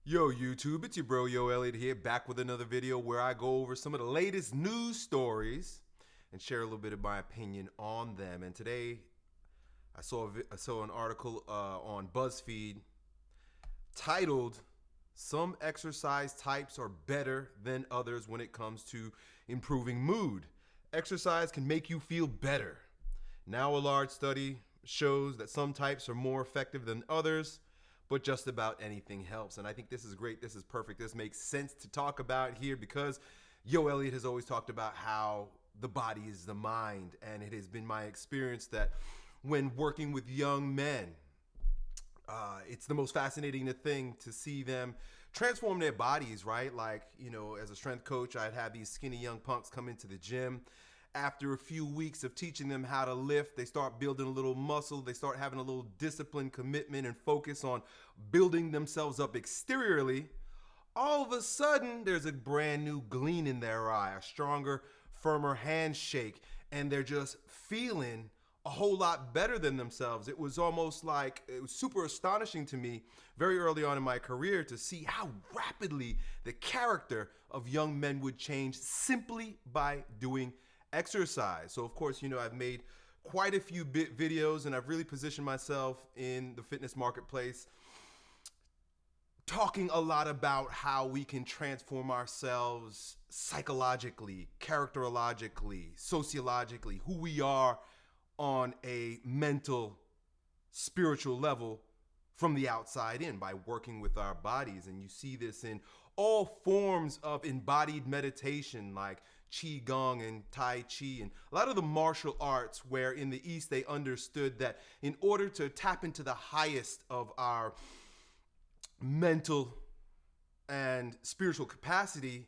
Yo YouTube, it's your bro Yo Elliott here, back with another video where I go over some of the latest news stories and share a little bit of my opinion on them. And today I saw an article on BuzzFeed titled "Some Exercise Types Are Better Than Others When It Comes to Improving Mood. Exercise can make you feel better. Now a large study shows that some types are more effective than others, but just about anything helps." And I think this is great. This is perfect. This makes sense to talk about here because Yo Elliott has always talked about how the body is the mind. And it has been my experience that when working with young men, it's the most fascinating thing to see them transform their bodies, right? Like, as a strength coach, I'd have these skinny young punks come into the gym. After a few weeks of teaching them how to lift, they start building a little muscle. They start having a little discipline, commitment, and focus on building themselves up exteriorly. All of a sudden, there's a brand new gleam in their eye, a stronger, firmer handshake, and they're just feeling a whole lot better than themselves. It was almost like, it was super astonishing to me very early on in my career to see how rapidly the character of young men would change simply by doing exercise. So of course, I've made quite a few videos and I've really positioned myself in the fitness marketplace, talking a lot about how we can transform ourselves psychologically, characterologically, sociologically, who we are on a mental, spiritual level from the outside in by working with our bodies. And you see this in all forms of embodied meditation like Qigong and Tai Chi and a lot of the martial arts, where in the East they understood that in order to tap into the highest of our mental and spiritual capacity,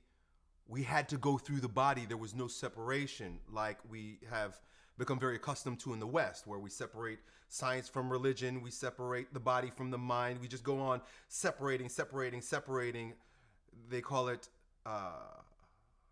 we had to go through the body. There was no separation like we have become very accustomed to in the West, where we separate science from religion, we separate the body from the mind, we just go on separating. They call it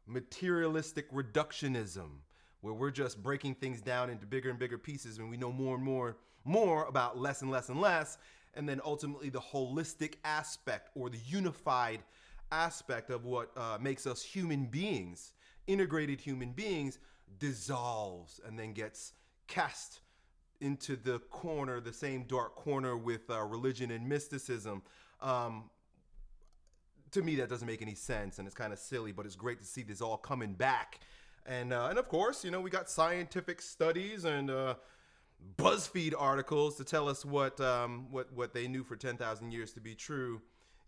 materialistic reductionism, where we're just breaking things down into bigger and bigger pieces, and we know more and more about less and less and less. And then ultimately the holistic aspect, or the unified aspect of what makes us human beings, integrated human beings, dissolves and then gets cast into the corner, the same dark corner with religion and mysticism. To me, that doesn't make any sense, and it's kind of silly, but it's great to see this all coming back. And of course, we got scientific studies and BuzzFeed articles to tell us what they knew for 10,000 years to be true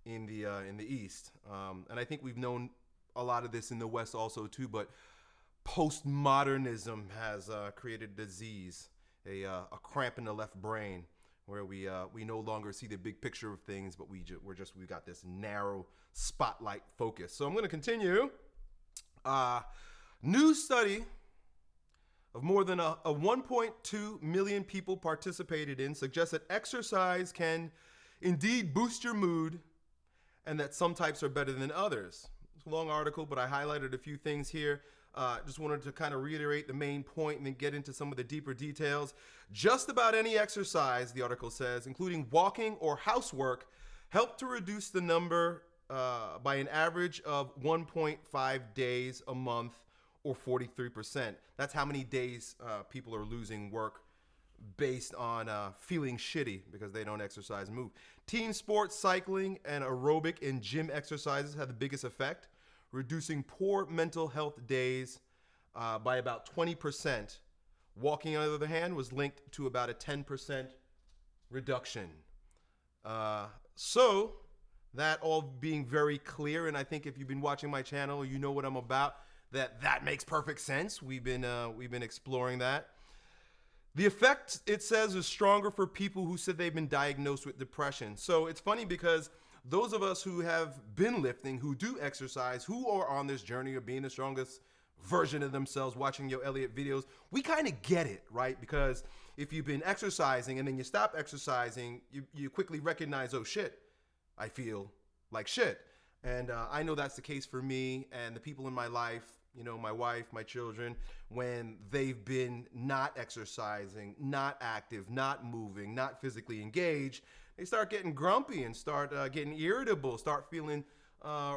in the East. And I think we've known a lot of this in the West also too, but postmodernism has created a disease, a cramp in the left brain, where we no longer see the big picture of things, but we got this narrow spotlight focus. So I'm going to continue. New study of more than a 1.2 million people participated in suggests that exercise can indeed boost your mood, and that some types are better than others. It's a long article, but I highlighted a few things here. Just wanted to kind of reiterate the main point and then get into some of the deeper details. Just about any exercise, the article says, including walking or housework, help to reduce the number by an average of 1.5 days a month, or 43%. That's how many days people are losing work based on feeling shitty because they don't exercise and move. Team sports, cycling, and aerobic and gym exercises have the biggest effect, reducing poor mental health days by about 20%. Walking, on the other hand, was linked to about a 10% reduction. So that all being very clear, and I think if you've been watching my channel, you know what I'm about, that makes perfect sense. We've been exploring that. The effect, it says, is stronger for people who said they've been diagnosed with depression. So it's funny because those of us who have been lifting, who do exercise, who are on this journey of being the strongest version of themselves, watching Yo Elliott videos, we kind of get it, right? Because if you've been exercising and then you stop exercising, you quickly recognize, oh shit, I feel like shit. And I know that's the case for me and the people in my life, my wife, my children, when they've been not exercising, not active, not moving, not physically engaged, they start getting grumpy and start getting irritable, start feeling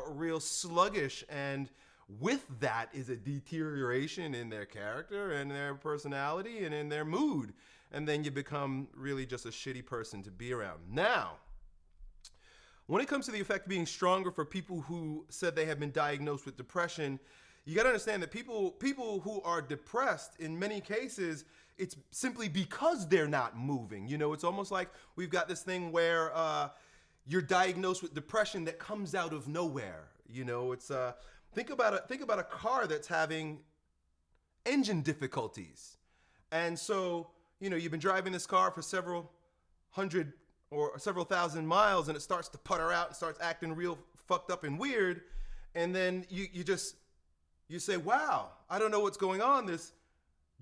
real sluggish. And with that is a deterioration in their character and their personality and in their mood. And then you become really just a shitty person to be around. Now, when it comes to the effect being stronger for people who said they have been diagnosed with depression, you got to understand that people who are depressed, in many cases, it's simply because they're not moving. You know, it's almost like we've got this thing where you're diagnosed with depression that comes out of nowhere. You know, it's think about a car that's having engine difficulties, and so you know you've been driving this car for several hundred or several thousand miles, and it starts to putter out and starts acting real fucked up and weird, and then you say, wow, I don't know what's going on. This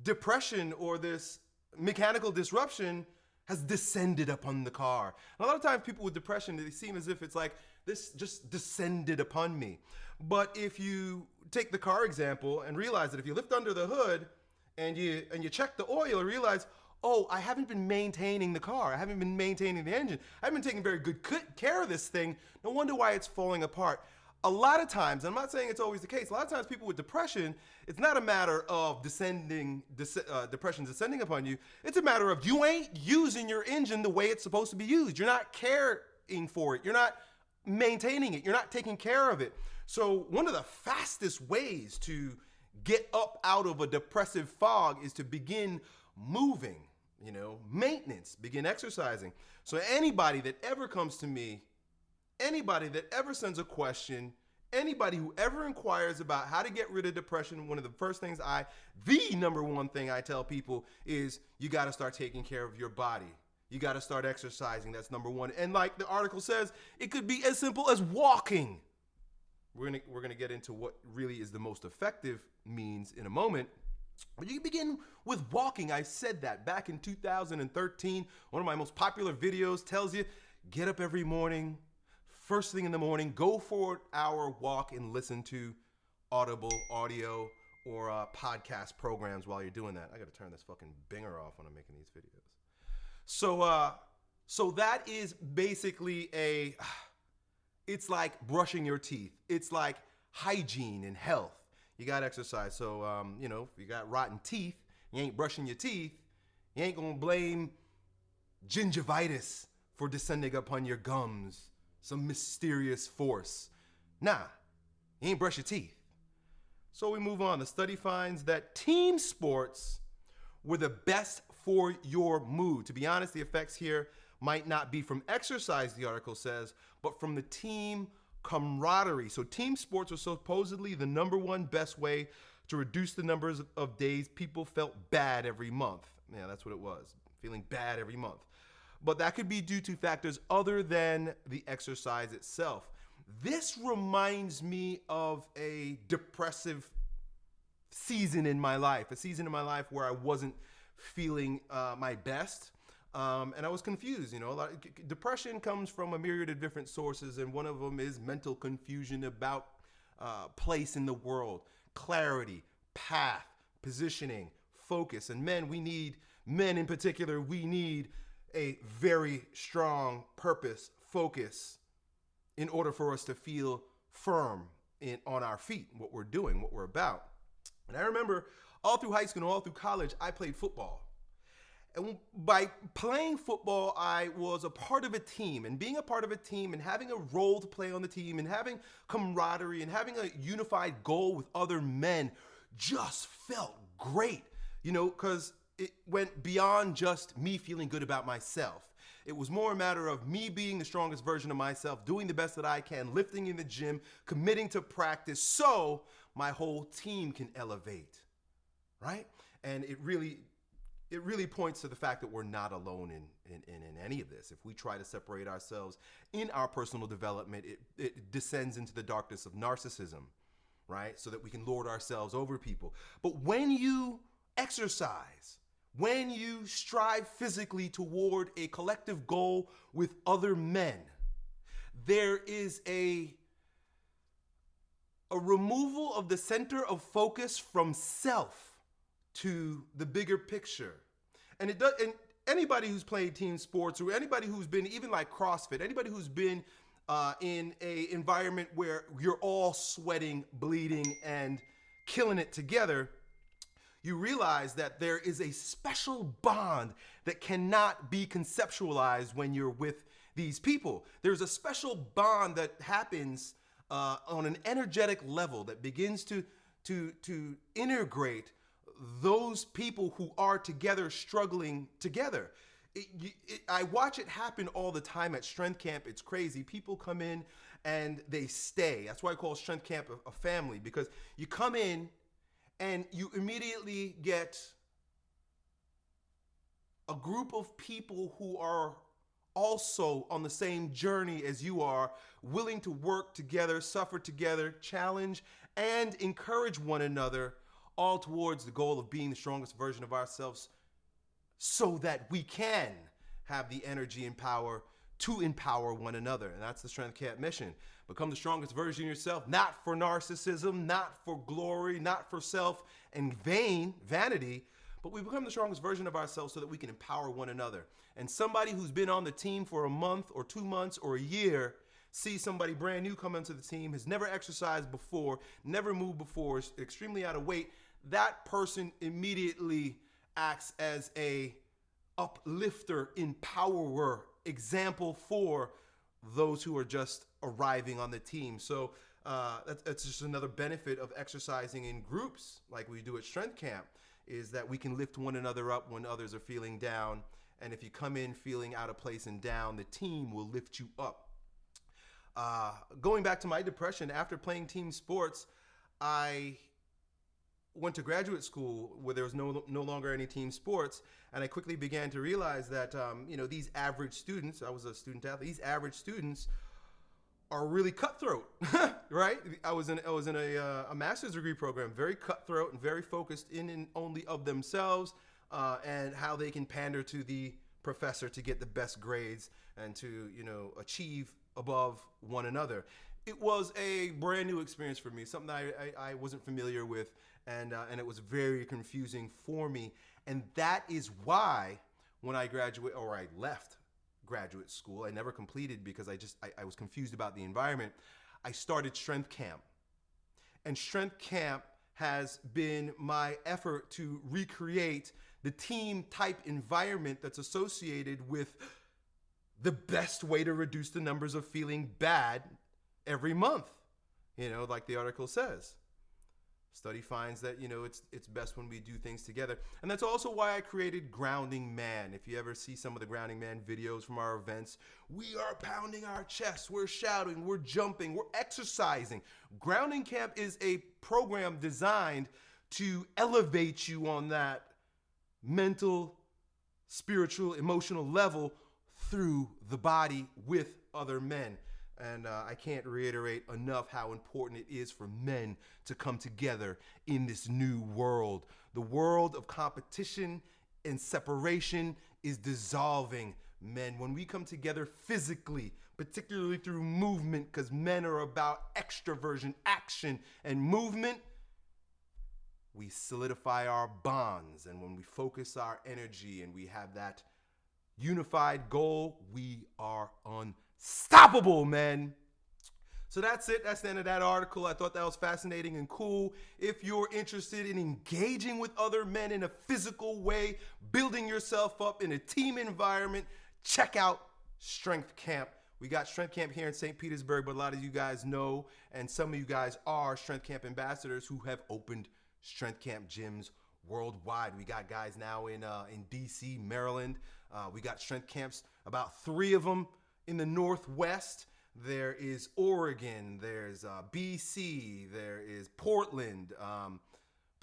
depression or this mechanical disruption has descended upon the car. And a lot of times people with depression, they seem as if it's like, this just descended upon me. But if you take the car example and realize that if you lift under the hood and you check the oil and realize, oh, I haven't been maintaining the car. I haven't been maintaining the engine. I haven't been taking very good care of this thing. No wonder why it's falling apart. A lot of times, I'm not saying it's always the case, a lot of times people with depression, it's not a matter of depression descending upon you. It's a matter of you ain't using your engine the way it's supposed to be used. You're not caring for it. You're not maintaining it. You're not taking care of it. So one of the fastest ways to get up out of a depressive fog is to begin moving, you know, maintenance, begin exercising. So anybody that ever comes to me, anybody that ever sends a question, anybody who ever inquires about how to get rid of depression, one of the number one thing I tell people is you got to start taking care of your body. You got to start exercising. That's number one. And like the article says, it could be as simple as walking. We're gonna get into what really is the most effective means in a moment. But you can begin with walking. I said that back in 2013. One of my most popular videos tells you, get up every morning, first thing in the morning, go for an hour walk and listen to audio or podcast programs while you're doing that. I got to turn this fucking binger off when I'm making these videos. So that is basically it's like brushing your teeth. It's like hygiene and health. You got to exercise. So, you know, if you got rotten teeth, you ain't brushing your teeth, you ain't going to blame gingivitis for descending upon your gums, some mysterious force. Nah, you ain't brush your teeth. So we move on. The study finds that team sports were the best for your mood. To be honest, the effects here might not be from exercise, the article says, but from the team camaraderie. So team sports are supposedly the number one best way to reduce the numbers of days people felt bad every month. Yeah, that's what it was, feeling bad every month. But that could be due to factors other than the exercise itself. This reminds me of a depressive season in my life, a season in my life where I wasn't feeling my best. And I was confused, you know. Depression comes from a myriad of different sources, and one of them is mental confusion about place in the world, clarity, path, positioning, focus. And men in particular, we need a very strong purpose, focus, in order for us to feel firm on our feet, what we're doing, what we're about. And I remember all through high school and all through college, I played football. And by playing football, I was a part of a team, and being a part of a team and having a role to play on the team and having camaraderie and having a unified goal with other men just felt great, you know, because it went beyond just me feeling good about myself. It was more a matter of me being the strongest version of myself, doing the best that I can, lifting in the gym, committing to practice so my whole team can elevate, right? And it really points to the fact that we're not alone in any of this. If we try to separate ourselves in our personal development, it descends into the darkness of narcissism, right? So that we can lord ourselves over people. But when you exercise, when you strive physically toward a collective goal with other men, there is a removal of the center of focus from self to the bigger picture. And anybody who's played team sports, or anybody who's been even like CrossFit, anybody who's been in a environment where you're all sweating, bleeding, and killing it together, you realize that there is a special bond that cannot be conceptualized when you're with these people. There's a special bond that happens on an energetic level that begins to integrate those people who are together, struggling together. I watch it happen all the time at Strength Camp. It's crazy. People come in and they stay. That's why I call Strength Camp a family, because you come in and you immediately get a group of people who are also on the same journey as you are, willing to work together, suffer together, challenge, and encourage one another, all towards the goal of being the strongest version of ourselves, so that we can have the energy and power to empower one another. And that's the Strength Camp mission. Become the strongest version of yourself, not for narcissism, not for glory, not for self and vanity, but we become the strongest version of ourselves so that we can empower one another. And somebody who's been on the team for a month or 2 months or a year sees somebody brand new come into the team, has never exercised before, never moved before, is extremely out of weight. That person immediately acts as a uplifter, empowerer, example for those who are just arriving on the team. So that's just another benefit of exercising in groups like we do at Strength Camp, is that we can lift one another up when others are feeling down. And if you come in feeling out of place and down, the team will lift you up. Going back to my depression, after playing team sports, I went to graduate school where there was no longer any team sports, and I quickly began to realize that these average students, I was a student athlete, these average students are really cutthroat, right? I was in a master's degree program, very cutthroat and very focused in and only of themselves, and how they can pander to the professor to get the best grades and to achieve above one another. It was a brand new experience for me, something that I wasn't familiar with, and it was very confusing for me. And that is why when I left graduate school, I never completed because I was confused about the environment. I started Strength Camp. And Strength Camp has been my effort to recreate the team type environment that's associated with the best way to reduce the numbers of feeling bad every month, like the article says. Study finds that, it's best when we do things together. And that's also why I created Grounding Man. If you ever see some of the Grounding Man videos from our events, we are pounding our chests, we're shouting, we're jumping, we're exercising. Grounding Camp is a program designed to elevate you on that mental, spiritual, emotional level through the body with other men. And I can't reiterate enough how important it is for men to come together in this new world. The world of competition and separation is dissolving, men. When we come together physically, particularly through movement, because men are about extroversion, action, and movement, we solidify our bonds. And when we focus our energy and we have that unified goal, we are unstoppable, men. So that's it. That's the end of that article. I thought that was fascinating and cool. If you're interested in engaging with other men in a physical way, building yourself up in a team environment, check out Strength Camp. We got Strength Camp here in St. Petersburg, but a lot of you guys know, and some of you guys are Strength Camp ambassadors who have opened Strength Camp gyms worldwide. We got guys now in DC, Maryland. We got Strength Camps, about 3 of them in the Northwest. There is Oregon, there's BC, there is Portland,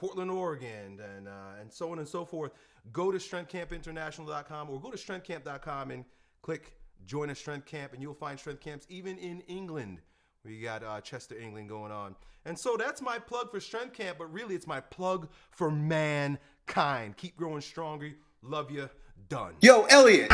Oregon, and so on and so forth. Go to strengthcampinternational.com or go to strengthcamp.com and click join a Strength Camp, and you'll find Strength Camps even in England. We got Chester, England going on. And so that's my plug for Strength Camp, but really it's my plug for mankind. Keep growing stronger. Love you. Done. Yo, Elliot.